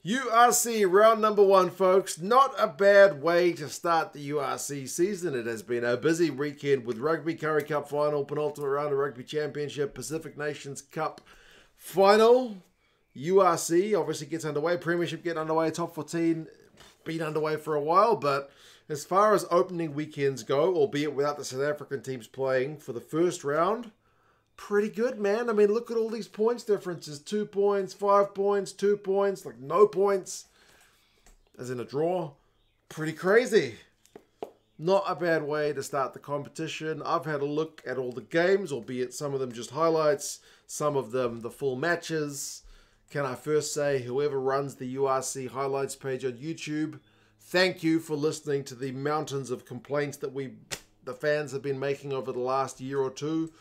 URC round number 1, folks. Not a bad way to start the URC season. It has been a busy weekend with Rugby, Currie Cup final, penultimate round of Rugby Championship, Pacific Nations Cup final. URC obviously gets underway. Premiership getting underway. Top 14 been underway for a while. But as far as opening weekends go, albeit without the South African teams playing for the first round, pretty good, man. I mean, look at all these points differences. 2 points, 5 points, 2 points, like no points, as in a draw. Pretty crazy. Not a bad way to start the competition. I've had a look at all the games, albeit some of them just highlights, some of them the full matches. Can I first say, whoever runs the URC highlights page on YouTube, thank you for listening to the mountains of complaints that the fans have been making over the last year or two.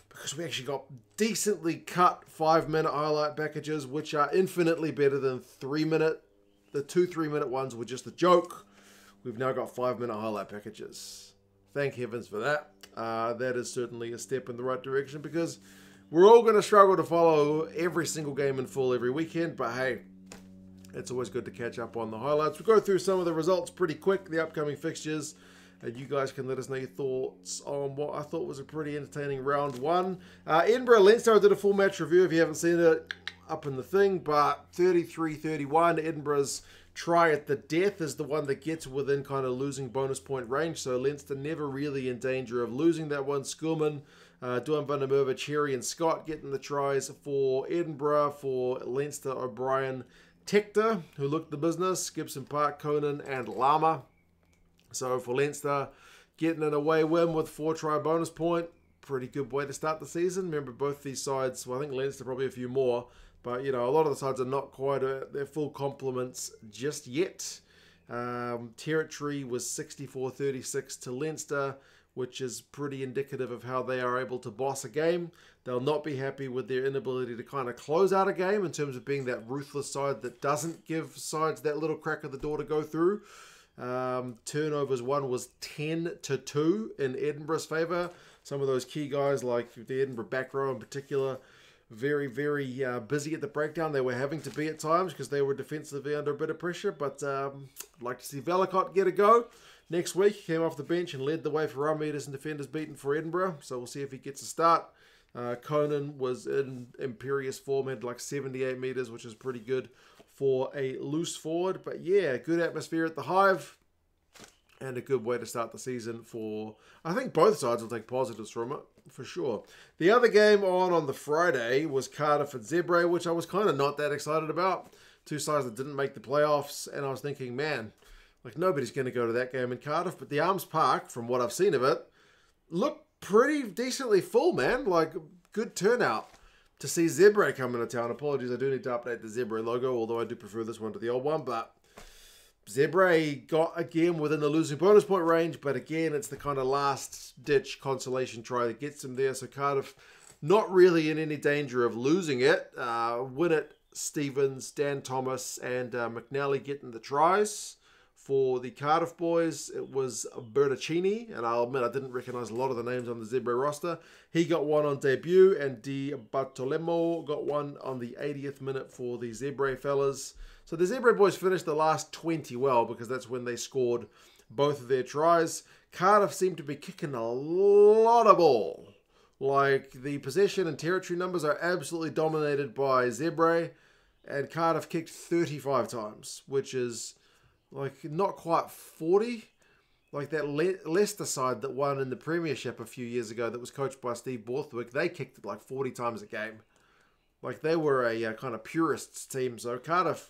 Because we actually got decently cut 5-minute highlight packages, which are infinitely better than 3-minute. The 2 3-minute ones were just a joke. We've now got 5-minute highlight packages. Thank heavens for that. That is certainly a step in the right direction, because we're all going to struggle to follow every single game in full every weekend. But hey, it's always good to catch up on the highlights. We'll go through some of the results pretty quick, the upcoming fixtures. And you guys can let us know your thoughts on what I thought was a pretty entertaining round 1. Edinburgh, Leinster, I did a full match review. If you haven't seen it, up in the thing. But 33-31, Edinburgh's try at the death is the one that gets within kind of losing bonus point range. So Leinster never really in danger of losing that one. Schoolman, Duan van der Merwe, Cherry and Scott getting the tries for Edinburgh. For Leinster, O'Brien, Tector, who looked the business. Gibson Park, Conan and Lama. So for Leinster, getting an away win with 4-try bonus point, pretty good way to start the season. Remember, both these sides, well, I think Leinster probably a few more, but, you know, a lot of the sides are not quite at their full complements just yet. Territory was 64-36 to Leinster, which is pretty indicative of how they are able to boss a game. They'll not be happy with their inability to kind of close out a game in terms of being that ruthless side that doesn't give sides that little crack of the door to go through. Turnovers won was 10-2 in Edinburgh's favour. Some of those key guys, like the Edinburgh back row in particular, very, very busy at the breakdown. They were having to be at times because they were defensively under a bit of pressure. But I'd like to see Velikot get a go. Next week, he came off the bench and led the way for run meters and defenders beaten for Edinburgh. So we'll see if he gets a start. Conan was in imperious form, had like 78 meters, which is pretty good for a loose forward. But yeah, good atmosphere at the Hive and a good way to start the season for, I think both sides will take positives from it for sure. The other game on the Friday was Cardiff and Zebre, which I was kind of not that excited about. Two sides that didn't make the playoffs, and I was thinking, man, like nobody's going to go to that game in Cardiff. But the Arms Park, from what I've seen of it, looked pretty decently full, man. Like good turnout. To see Zebre come into town. Apologies, I do need to update the Zebre logo, although I do prefer this one to the old one. But Zebre got again within the losing bonus point range, but again, it's the kind of last-ditch consolation try that gets them there. So Cardiff not really in any danger of losing it. Winnett, Stevens, Dan Thomas, and McNally getting the tries. For the Cardiff boys, it was Bertocchini, and I'll admit I didn't recognise a lot of the names on the Zebre roster. He got one on debut, and Di Bartolomeo got one on the 80th minute for the Zebre fellas. So the Zebre boys finished the last 20 well, because that's when they scored both of their tries. Cardiff seemed to be kicking a lot of ball. Like, the possession and territory numbers are absolutely dominated by Zebre, and Cardiff kicked 35 times, which is like not quite 40. Like that Leicester side that won in the Premiership a few years ago that was coached by Steve Borthwick, they kicked it like 40 times a game. Like they were a kind of purists team. So Cardiff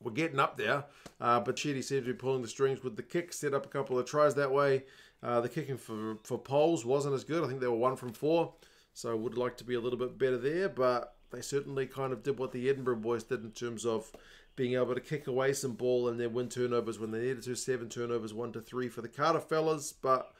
were getting up there. But Chidi seemed to be pulling the strings with the kick, set up a couple of tries that way. The kicking for Poles wasn't as good. I think they were 1 from 4. So I would like to be a little bit better there. But they certainly kind of did what the Edinburgh boys did in terms of being able to kick away some ball and then win turnovers when they needed to. 7 turnovers, 1-3 for the Cardiff fellas. But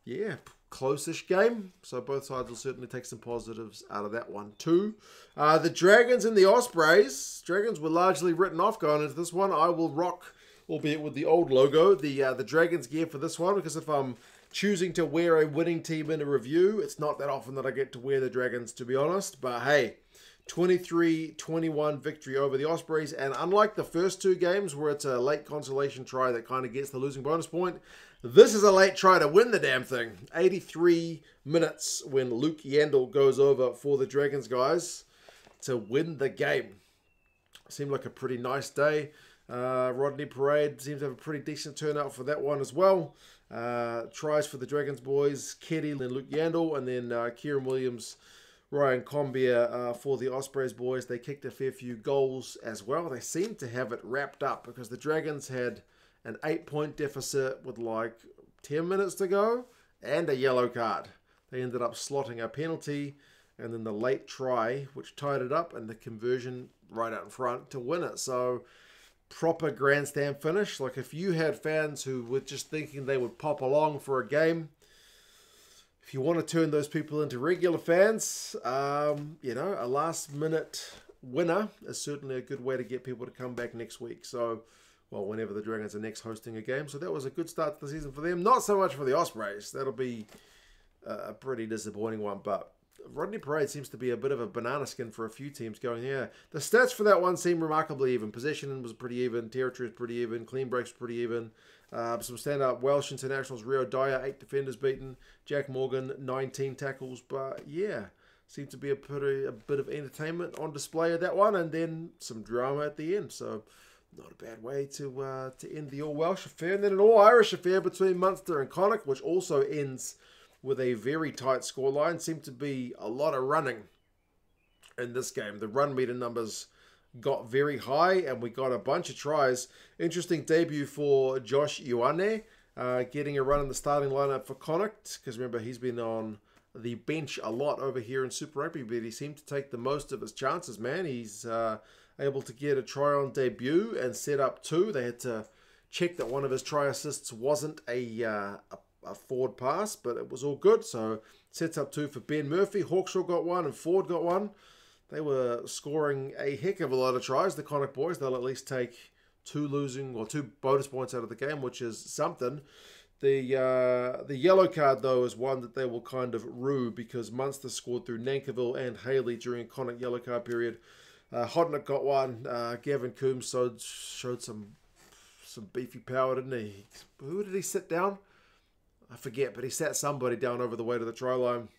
yeah, close-ish game. So both sides will certainly take some positives out of that one too. The Dragons and the Ospreys. Dragons were largely written off going into this one. I will rock, albeit with the old logo, the Dragons gear for this one, because if I'm choosing to wear a winning team in a review, it's not that often that I get to wear the Dragons, to be honest. But hey, 23-21 victory over the Ospreys. And unlike the first two games where it's a late consolation try that kind of gets the losing bonus point, this is a late try to win the damn thing. 83 minutes when Luke Yandel goes over for the Dragons guys to win the game. Seemed like a pretty nice day. Rodney Parade seems to have a pretty decent turnout for that one as well. Tries for the Dragons boys, Keddy and Luke Yandel, and then Kieran Williams, Ryan Combier for the Ospreys boys. They kicked a fair few goals as well. They seemed to have it wrapped up because the Dragons had an 8-point deficit with like 10 minutes to go and a yellow card. They ended up slotting a penalty and then the late try, which tied it up, and the conversion right out in front to win it. So proper grandstand finish. Like if you had fans who were just thinking they would pop along for a game, if you want to turn those people into regular fans, you know, a last-minute winner is certainly a good way to get people to come back next week. So, well, whenever the Dragons are next hosting a game. So that was a good start to the season for them. Not so much for the Ospreys. That'll be a pretty disappointing one. But Rodney Parade seems to be a bit of a banana skin for a few teams going, yeah. The stats for that one seem remarkably even. Possession was pretty even. Territory was pretty even. Clean breaks were pretty even. Some stand-up Welsh internationals. Rio Dyer, 8 defenders beaten. Jack Morgan, 19 tackles. But yeah, seemed to be a bit of entertainment on display at that one. And then some drama at the end. So not a bad way to end the all-Welsh affair. And then an all-Irish affair between Munster and Connacht, which also ends with a very tight scoreline. Seemed to be a lot of running in this game. The run meter numbers got very high, and we got a bunch of tries. Interesting debut for Josh Ioane, getting a run in the starting lineup for Connacht, because remember, he's been on the bench a lot over here in Super Rugby, but he seemed to take the most of his chances, man. He's able to get a try on debut and set up two. They had to check that one of his try assists wasn't a forward pass, but it was all good. So sets up two for Ben Murphy. Hawkshaw got one and Ford got one. They were scoring a heck of a lot of tries, the Connacht boys. They'll at least take two bonus points out of the game, which is something. The yellow card, though, is one that they will kind of rue because Munster scored through Nankivell and Haley during Connacht yellow card period. Hodnick got one. Gavin Coombs showed some beefy power, didn't he? Who did he sit down? I forget, but he sat somebody down over the way to the try line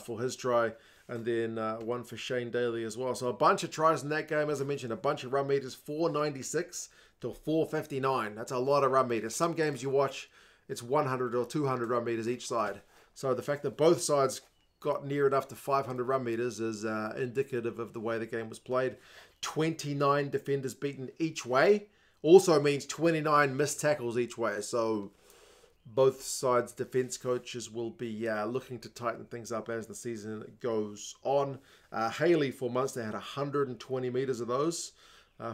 for his try. And then one for Shane Daly as well. So a bunch of tries in that game, as I mentioned, a bunch of run meters, 496 to 459. That's a lot of run meters. Some games you watch, it's 100 or 200 run meters each side. So the fact that both sides got near enough to 500 run meters is indicative of the way the game was played. 29 defenders beaten each way also means 29 missed tackles each way. So both sides' defense coaches will be looking to tighten things up as the season goes on. Haley for Munster had 120 meters of those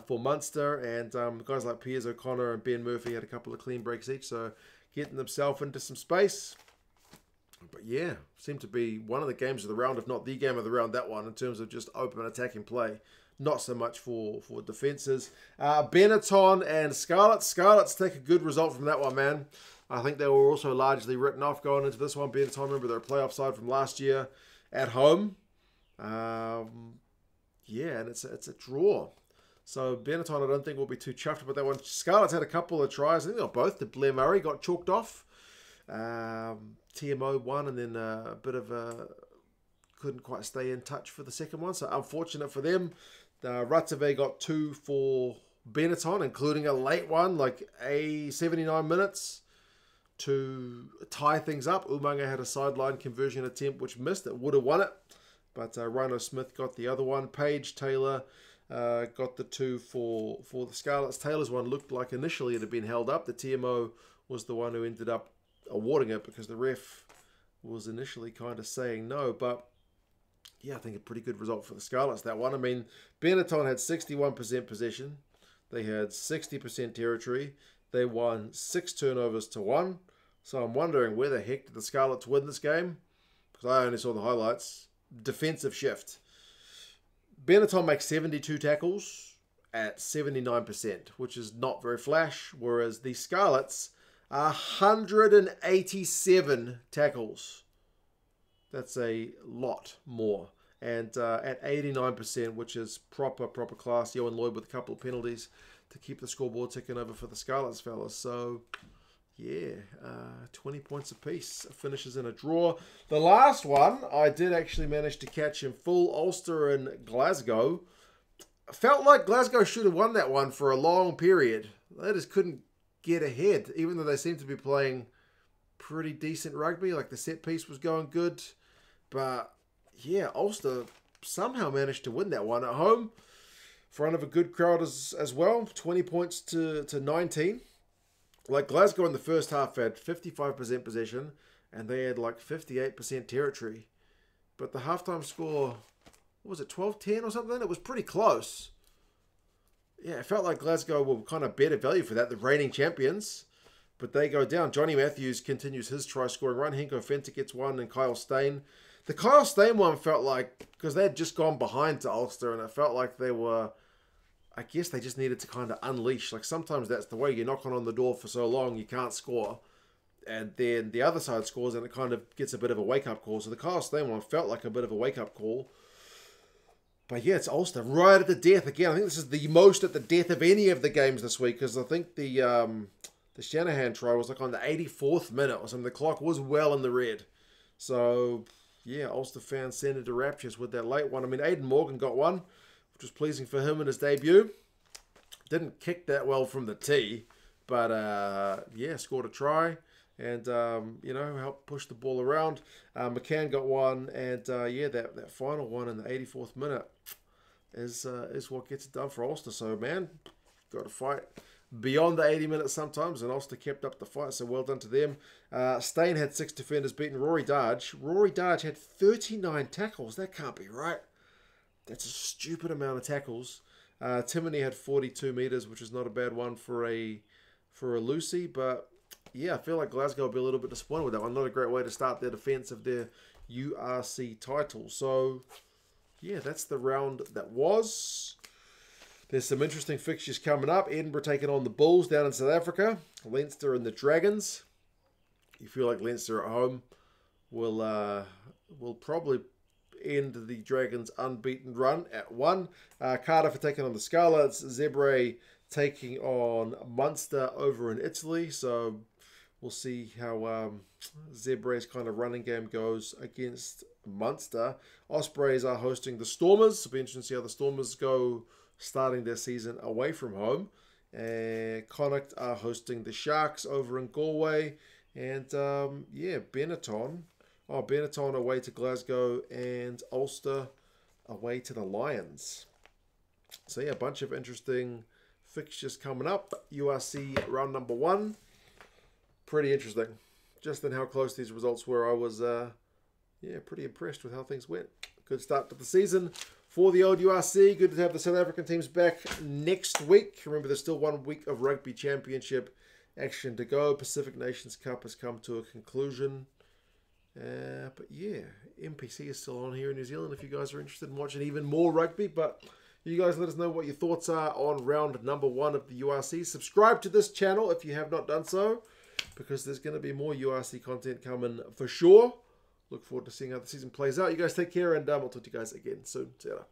for Munster, and guys like Piers O'Connor and Ben Murphy had a couple of clean breaks each, so getting themselves into some space. But yeah, seemed to be one of the games of the round, if not the game of the round, that one, in terms of just open attacking play. Not so much for defenses. Benetton and Scarlets. Scarlets take a good result from that one, man. I think they were also largely written off going into this one. Benetton, remember, they're a playoff side from last year at home. Yeah, and it's a draw. So Benetton, I don't think will be too chuffed about that one. Scarlets had a couple of tries. I think they got both. The Blair Murray got chalked off. TMO won, and then a bit of a couldn't quite stay in touch for the second one. So unfortunate for them. Ratzeve got two for Benetton, including a late one, like 79 minutes. To tie things up. Umanga had a sideline conversion attempt which missed. It would have won it, but Rhino Smith got the other one. Paige Taylor got the two for the Scarlets. Taylor's one looked like initially it had been held up. The TMO was the one who ended up awarding it because the ref was initially kind of saying no. But yeah, I think a pretty good result for the Scarlets, that one. I mean, Benetton had 61% possession. They had 60% territory. They won 6 turnovers to 1. So I'm wondering where the heck did the Scarlets win this game? Because I only saw the highlights. Defensive shift. Benetton makes 72 tackles at 79%, which is not very flash. Whereas the Scarlets are 187 tackles. That's a lot more. and at 89%, which is proper class. Owen Lloyd with a couple of penalties to keep the scoreboard ticking over for the Scarlets, fellas. So, yeah, 20 points apiece. Finishes in a draw. The last one, I did actually manage to catch in full. Ulster and Glasgow. Felt like Glasgow should have won that one for a long period. They just couldn't get ahead, even though they seemed to be playing pretty decent rugby. Like, the set piece was going good. But, yeah, Ulster somehow managed to win that one at home. In front of a good crowd as well. 20 points to 19. Like, Glasgow in the first half had 55% possession, and they had like 58% territory. But the halftime score, what was it, 12-10 or something? It was pretty close. Yeah, it felt like Glasgow were kind of better value for that, the reigning champions. But they go down. Johnny Matthews continues his try-scoring run. Henko Fenter gets one, and Kyle Steyn. The Kyle Steyn one felt like, because they had just gone behind to Ulster, and it felt like they were, I guess they just needed to kind of unleash. Like, sometimes that's the way. You're knocking on the door for so long, you can't score. And then the other side scores, and it kind of gets a bit of a wake-up call. So the Kyle Steyn one felt like a bit of a wake-up call. But yeah, it's Ulster right at the death again. I think this is the most at the death of any of the games this week, because I think the Shanahan try was like on the 84th minute or something. The clock was well in the red. So, yeah, Ulster fans sent it to raptures with that late one. I mean, Aidan Morgan got one, which was pleasing for him in his debut. Didn't kick that well from the tee, but, yeah, scored a try. And, you know, helped push the ball around. McCann got one. And, yeah, that final one in the 84th minute is what gets it done for Ulster. So, man, got to fight beyond the 80 minutes sometimes. And Ulster kept up the fight. So, well done to them. Steyn had 6 defenders beaten. Rory Darge had 39 tackles. That can't be right. That's a stupid amount of tackles. Timoney had 42 metres, which is not a bad one for a Lucy. But yeah, I feel like Glasgow will be a little bit disappointed with that one. Not a great way to start their defence of their URC title. So, yeah, that's the round that was. There's some interesting fixtures coming up. Edinburgh taking on the Bulls down in South Africa. Leinster and the Dragons. You feel like Leinster at home will probably end the Dragons' unbeaten run at 1. Cardiff are taking on the Scarlets. Zebre taking on Munster over in Italy. So we'll see how Zebre's kind of running game goes against Munster. Ospreys are hosting the Stormers. It'll be interesting to see how the Stormers go starting their season away from home. And Connacht are hosting the Sharks over in Galway. And, yeah, Benetton. Oh, Benetton away to Glasgow and Ulster away to the Lions. So, yeah, a bunch of interesting fixtures coming up. URC round number 1. Pretty interesting. Just in how close these results were, I was, yeah, pretty impressed with how things went. Good start to the season for the old URC. Good to have the South African teams back next week. Remember, there's still 1 week of Rugby Championship action to go. Pacific Nations Cup has come to a conclusion. But yeah, MPC is still on here in New Zealand if you guys are interested in watching even more rugby. But you guys let us know what your thoughts are on round number 1 of the URC. Subscribe to this channel if you have not done so, because there's going to be more URC content coming for sure. Look forward to seeing how the season plays out. You guys take care, and I'll talk to you guys again soon. See you later.